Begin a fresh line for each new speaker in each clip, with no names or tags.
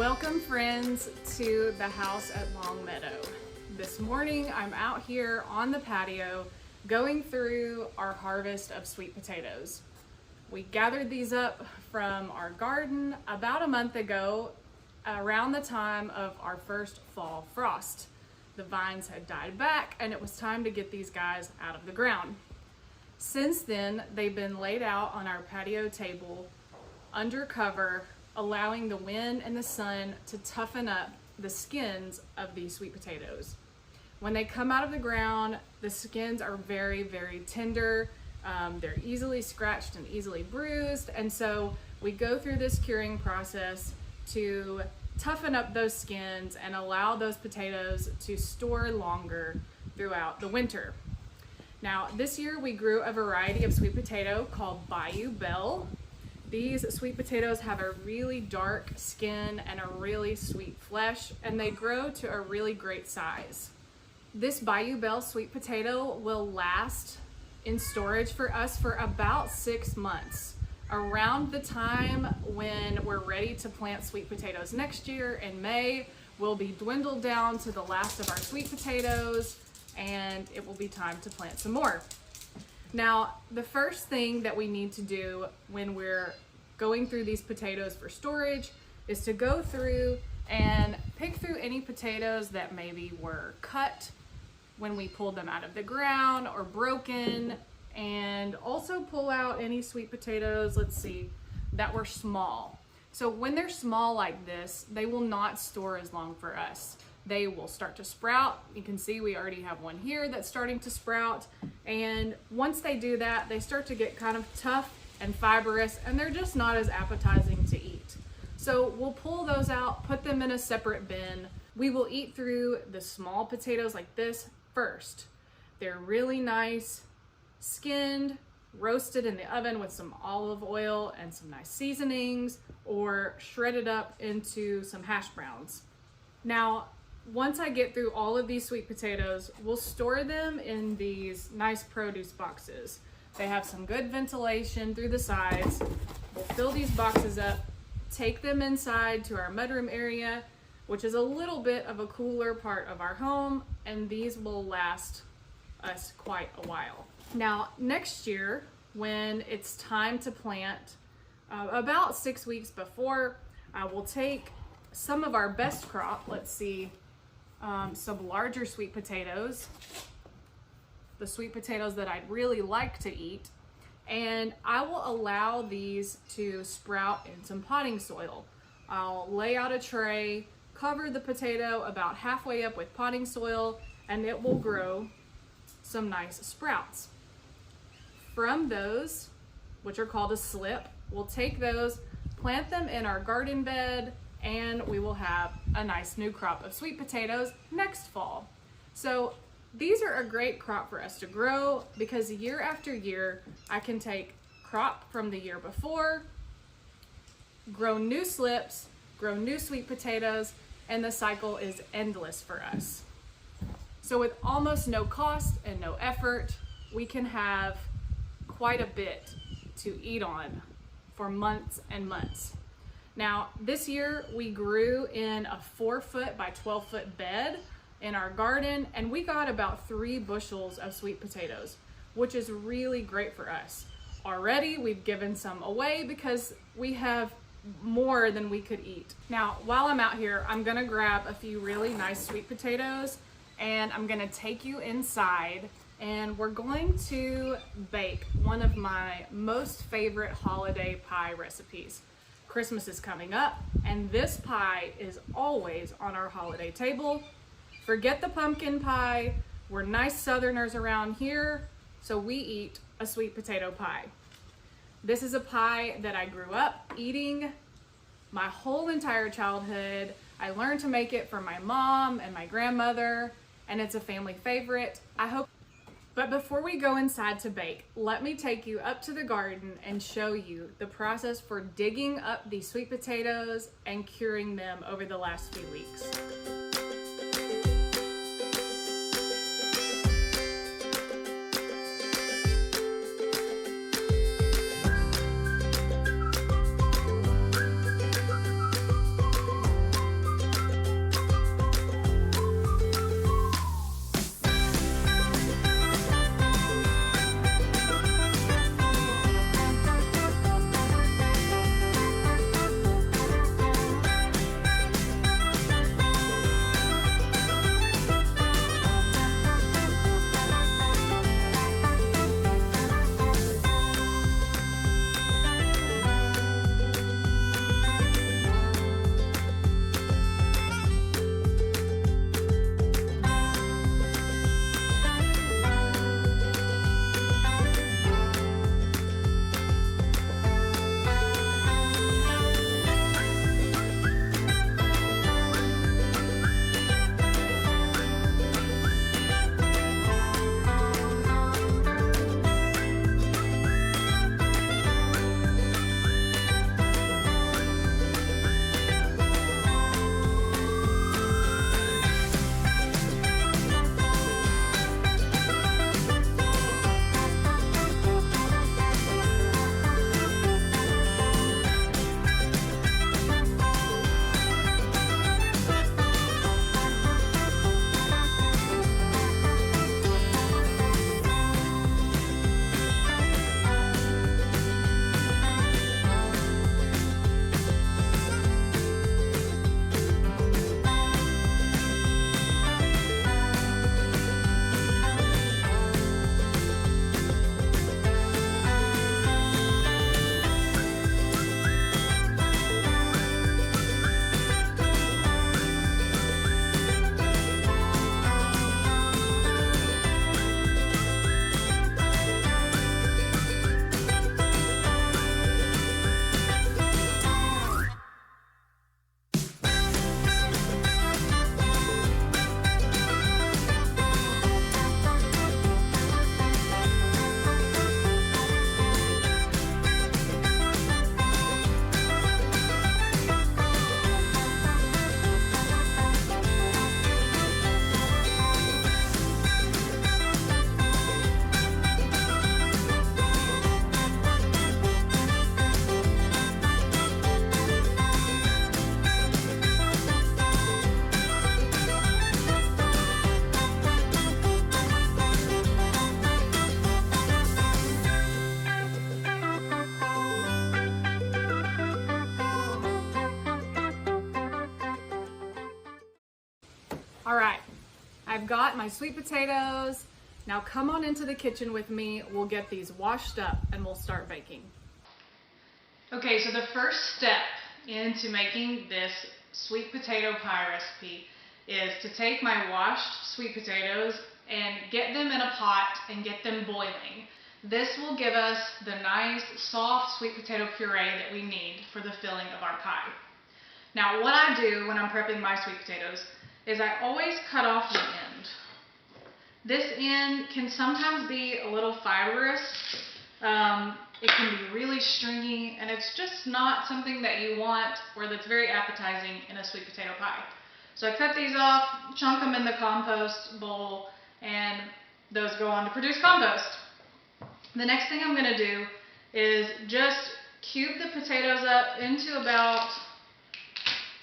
Welcome friends to the house at Long Meadow. This morning I'm out here on the patio going through our harvest of sweet potatoes. We gathered these up from our garden about a month ago around the time of our first fall frost. The vines had died back and it was time to get these guys out of the ground. Since then, they've been laid out on our patio table under cover, allowing the wind and the sun to toughen up the skins of these sweet potatoes. When they come out of the ground, the skins are very, very tender. They're easily scratched and easily bruised. And so we go through this curing process to toughen up those skins and allow those potatoes to store longer throughout the winter. Now, this year we grew a variety of sweet potato called Bayou Belle. These sweet potatoes have a really dark skin and a really sweet flesh, and they grow to a really great size. This Bayou Belle sweet potato will last in storage for us for about 6 months. Around the time when we're ready to plant sweet potatoes next year in May, we'll be dwindled down to the last of our sweet potatoes, and it will be time to plant some more. Now, the first thing that we need to do when we're going through these potatoes for storage is to go through and pick through any potatoes that maybe were cut when we pulled them out of the ground or broken, and also pull out any sweet potatoes, that were small. So when they're small like this, they will not store as long for us. They will start to sprout. You can see we already have one here that's starting to sprout. And once they do that, they start to get kind of tough and fibrous, and they're just not as appetizing to eat. So we'll pull those out, put them in a separate bin. We will eat through the small potatoes like this first. They're really nice, skinned, roasted in the oven with some olive oil and some nice seasonings, or shredded up into some hash browns. Now, once I get through all of these sweet potatoes, we'll store them in these nice produce boxes. They have some good ventilation through the sides. We'll fill these boxes up, take them inside to our mudroom area, which is a little bit of a cooler part of our home, and these will last us quite a while. Now, next year, when it's time to plant, about 6 weeks before, we'll take some of our best crop, some larger sweet potatoes, the sweet potatoes that I'd really like to eat, and I will allow these to sprout in some potting soil. I'll lay out a tray, cover the potato about halfway up with potting soil, and it will grow some nice sprouts. From those, which are called a slip, we'll take those, plant them in our garden bed, and we will have a nice new crop of sweet potatoes next fall. So these are a great crop for us to grow because year after year, I can take crop from the year before, grow new slips, grow new sweet potatoes, and the cycle is endless for us. So with almost no cost and no effort, we can have quite a bit to eat on for months and months. Now, this year we grew in a 4-foot by 12-foot bed in our garden, and we got about 3 bushels of sweet potatoes, which is really great for us. Already we've given some away because we have more than we could eat. Now, while I'm out here, I'm gonna grab a few really nice sweet potatoes and I'm gonna take you inside, and we're going to bake one of my most favorite holiday pie recipes. Christmas is coming up, and this pie is always on our holiday table. Forget the pumpkin pie. We're nice Southerners around here, so we eat a sweet potato pie. This is a pie that I grew up eating my whole entire childhood. I learned to make it from my mom and my grandmother, and it's a family favorite. But before we go inside to bake, let me take you up to the garden and show you the process for digging up these sweet potatoes and curing them over the last few weeks. All right, I've got my sweet potatoes. Now come on into the kitchen with me. We'll get these washed up and we'll start baking. Okay, so the first step into making this sweet potato pie recipe is to take my washed sweet potatoes and get them in a pot and get them boiling. This will give us the nice soft sweet potato puree that we need for the filling of our pie. Now what I do when I'm prepping my sweet potatoes is I always cut off the end. This end can sometimes be a little fibrous. It can be really stringy, and it's just not something that you want or that's very appetizing in a sweet potato pie. So I cut these off, chunk them in the compost bowl, and those go on to produce compost. The next thing I'm going to do is just cube the potatoes up into about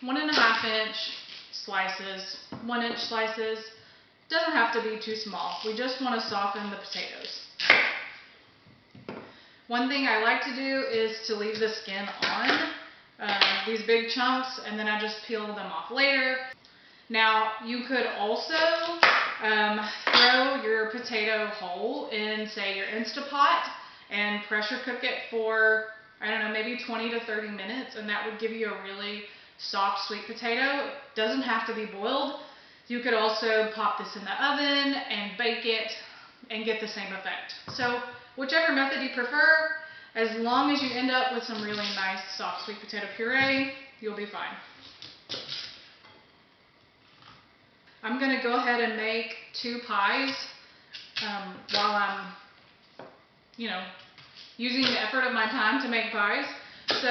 1.5 inch slices, 1 inch slices. Doesn't have to be too small. We just want to soften the potatoes. One thing I like to do is to leave the skin on these big chunks, and then I just peel them off later. Now you could also throw your potato whole in, say, your Instapot and pressure cook it for, I don't know, maybe 20 to 30 minutes, and that would give you a really soft sweet potato. It doesn't have to be boiled. You could also pop this in the oven and bake it and get the same effect. So whichever method you prefer, as long as you end up with some really nice soft sweet potato puree, you'll be fine. I'm going to go ahead and make 2 pies while I'm, using the effort of my time to make pies. So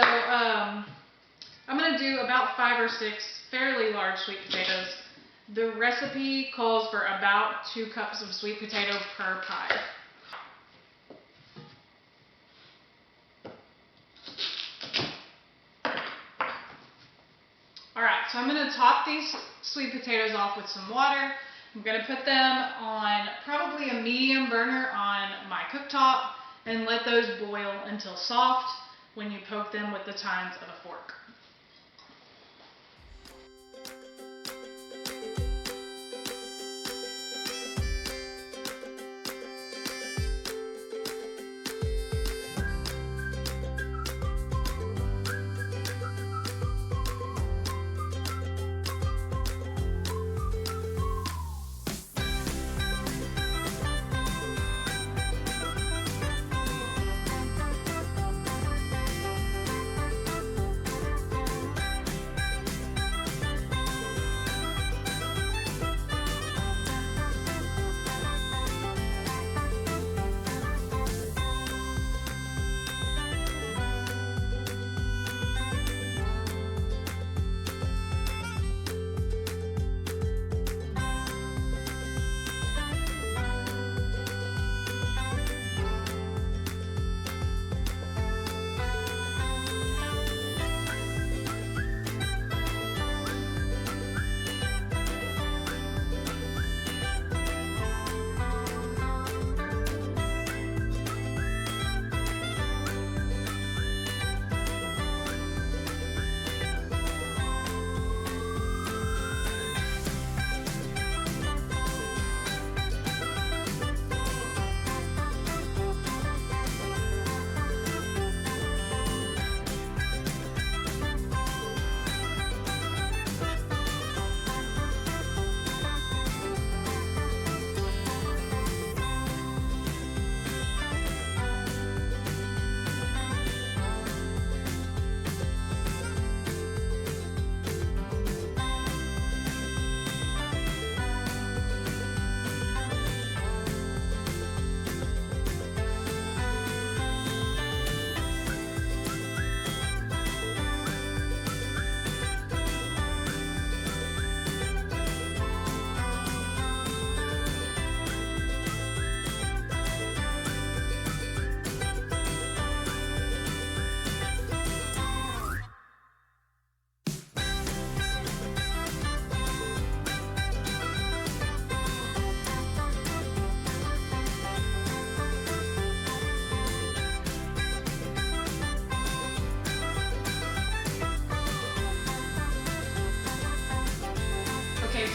I'm going to do about 5 or 6 fairly large sweet potatoes. The recipe calls for about 2 cups of sweet potato per pie. Alright, so I'm going to top these sweet potatoes off with some water. I'm going to put them on probably a medium burner on my cooktop and let those boil until soft when you poke them with the tines of a fork.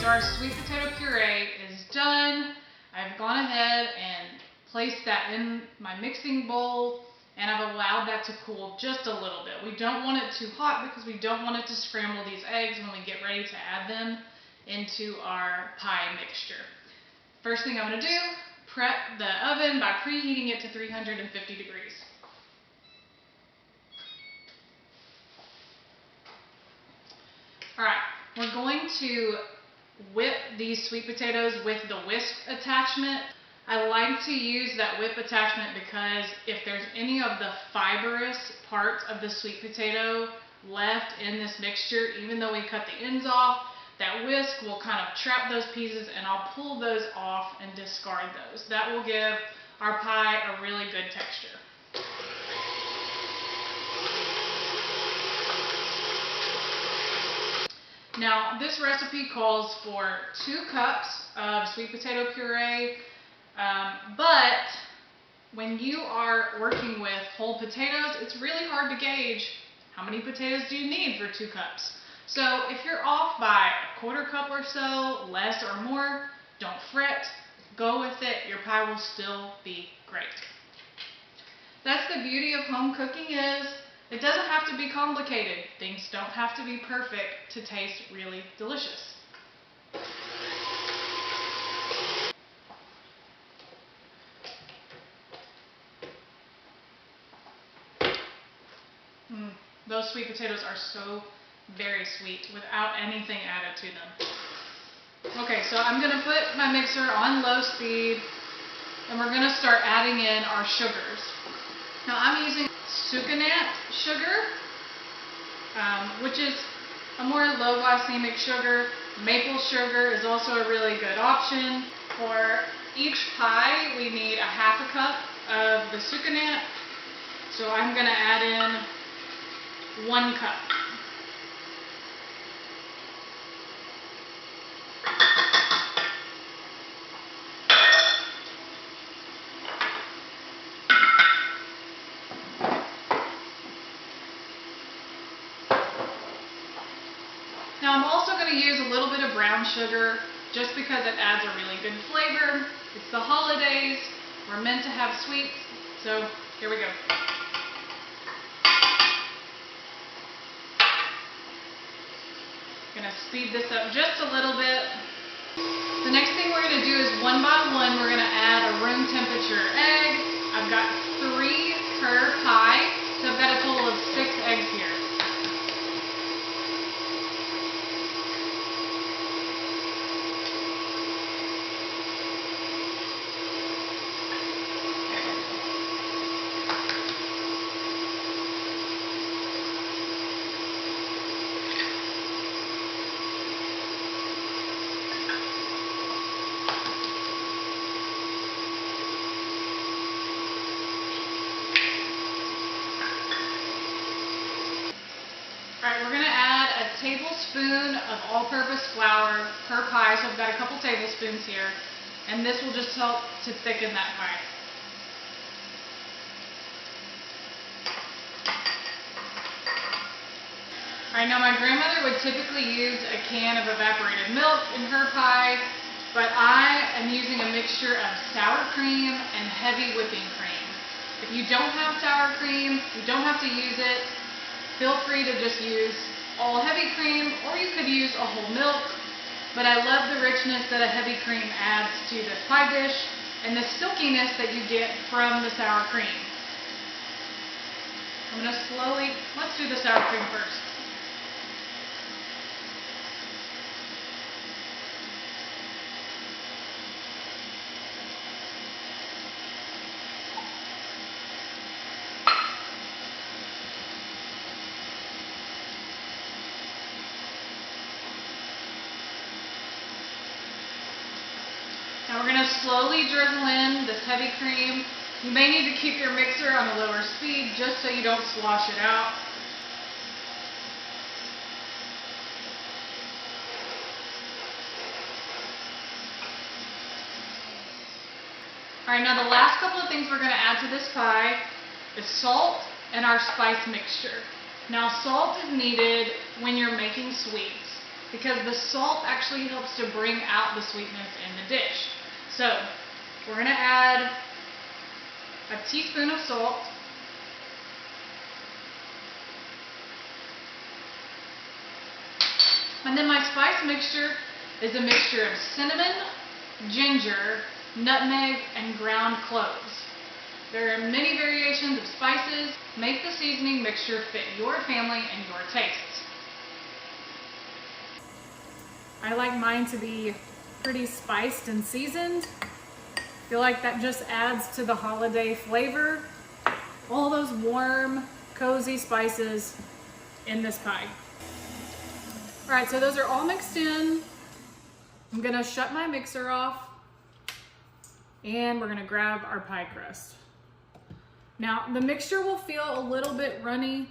So our sweet potato gone ahead and placed that in my mixing bowl, and I've allowed that to cool just a little bit. We don't want it too hot because we don't want it to scramble these eggs when we get ready to add them into our pie mixture. First thing I'm going to do, prep the oven by preheating it to 350 degrees. Alright, we're going to whip these sweet potatoes with the whisk attachment. I like to use that whip attachment because if there's any of the fibrous parts of the sweet potato left in this mixture, even though we cut the ends off, that whisk will kind of trap those pieces, and I'll pull those off and discard those. That will give our pie a really good texture. Now, this recipe calls for 2 cups of sweet potato puree, but when you are working with whole potatoes, it's really hard to gauge how many potatoes do you need for 2 cups. So if you're off by a 1/4 cup or so, less or more, don't fret, go with it, your pie will still be great. That's the beauty of home cooking is, it doesn't have to be complicated. Things don't have to be perfect to taste really delicious. Those sweet potatoes are so very sweet without anything added to them. Okay, so I'm going to put my mixer on low speed, and we're going to start adding in our sugars. Now I'm using Sucanat sugar, which is a more low glycemic sugar. Maple sugar is also a really good option. For each pie, we need a 1/2 cup of the Sucanat, so I'm going to add in 1 cup. Now I'm also going to use a little bit of brown sugar just because it adds a really good flavor. It's the holidays, we're meant to have sweets, so here we go. Going to speed this up just a little bit. The next thing we're going to do is one by one we're going to add a room temperature egg. I've got 3 per pie, so I've got a total of 6 eggs here. Alright, we're going to add a tablespoon of all-purpose flour per pie, so I've got a couple tablespoons here, and this will just help to thicken that pie. Alright, now my grandmother would typically use a can of evaporated milk in her pie, but I am using a mixture of sour cream and heavy whipping cream. If you don't have sour cream, you don't have to use it. Feel free to just use all heavy cream, or you could use a whole milk, but I love the richness that a heavy cream adds to this pie dish and the silkiness that you get from the sour cream. I'm going to let's do the sour cream first. Now we're going to slowly drizzle in this heavy cream. You may need to keep your mixer on a lower speed just so you don't slosh it out. Alright, now the last couple of things we're going to add to this pie is salt and our spice mixture. Now salt is needed when you're making sweets because the salt actually helps to bring out the sweetness in the dish. So We're gonna add a teaspoon of salt. And then my spice mixture is a mixture of cinnamon, ginger, nutmeg, and ground cloves. There are many variations of spices. Make the seasoning mixture fit your family and your tastes. I like mine to be pretty spiced and seasoned. I feel like that just adds to the holiday flavor. All those warm, cozy spices in this pie. All right, so those are all mixed in. I'm gonna shut my mixer off and we're gonna grab our pie crust. Now, the mixture will feel a little bit runny.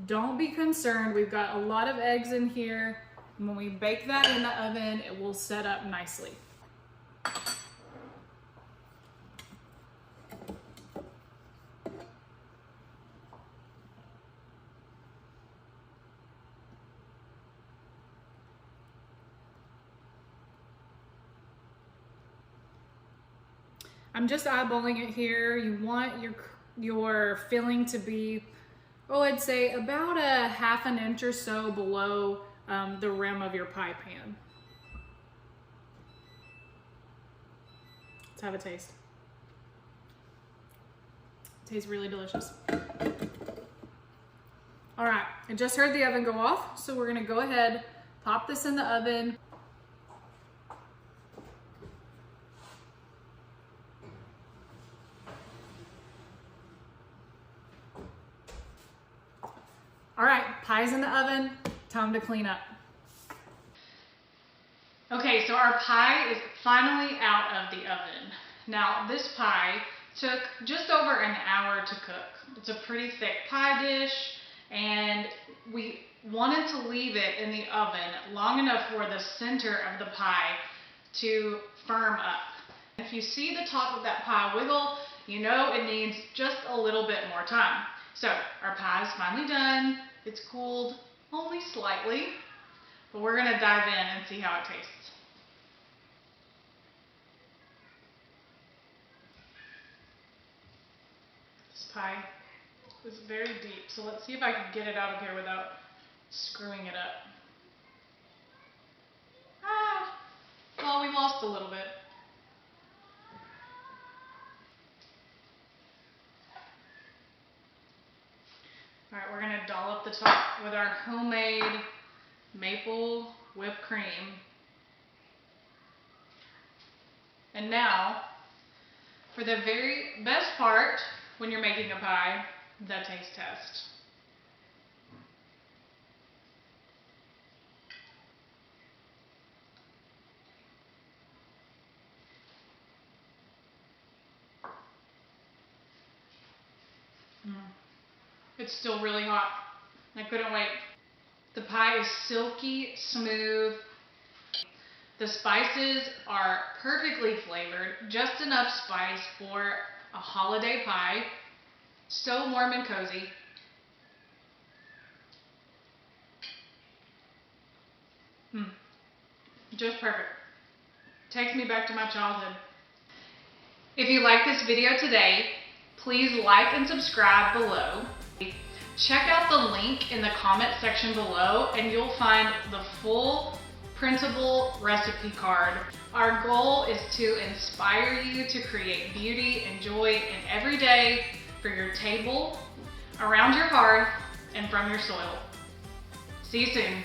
Don't be concerned, we've got a lot of eggs in here. And when we bake that in the oven, it will set up nicely. I'm just eyeballing it here. You want your filling to be, oh, I'd say about a ½ an inch or so below the rim of your pie pan. Let's have a taste. It tastes really delicious. All right, I just heard the oven go off, so we're gonna go ahead, pop this in the oven. All right, pie's in the oven, time to clean up. Okay, so our pie is finally out of the oven. Now, this pie took just over an hour to cook. It's a pretty thick pie dish, and we wanted to leave it in the oven long enough for the center of the pie to firm up. If you see the top of that pie wiggle, you know it needs just a little bit more time. So our pie is finally done. It's cooled only slightly, but we're gonna dive in and see how it tastes. This pie is very deep, so let's see if I can get it out of here without screwing it up. Well, we lost a little bit. All right, we're gonna dollop the top with our homemade maple whipped cream. And now, for the very best part when you're making a pie, the taste test. It's still really hot. I couldn't wait. The pie is silky smooth. The spices are perfectly flavored, just enough spice for a holiday pie. So warm and cozy. Just perfect. Takes me back to my childhood. If you like this video today, please like and subscribe below. Check out the link in the comment section below and you'll find the full printable recipe card. Our goal is to inspire you to create beauty and joy in every day for your table, around your hearth, and from your soil. See you soon.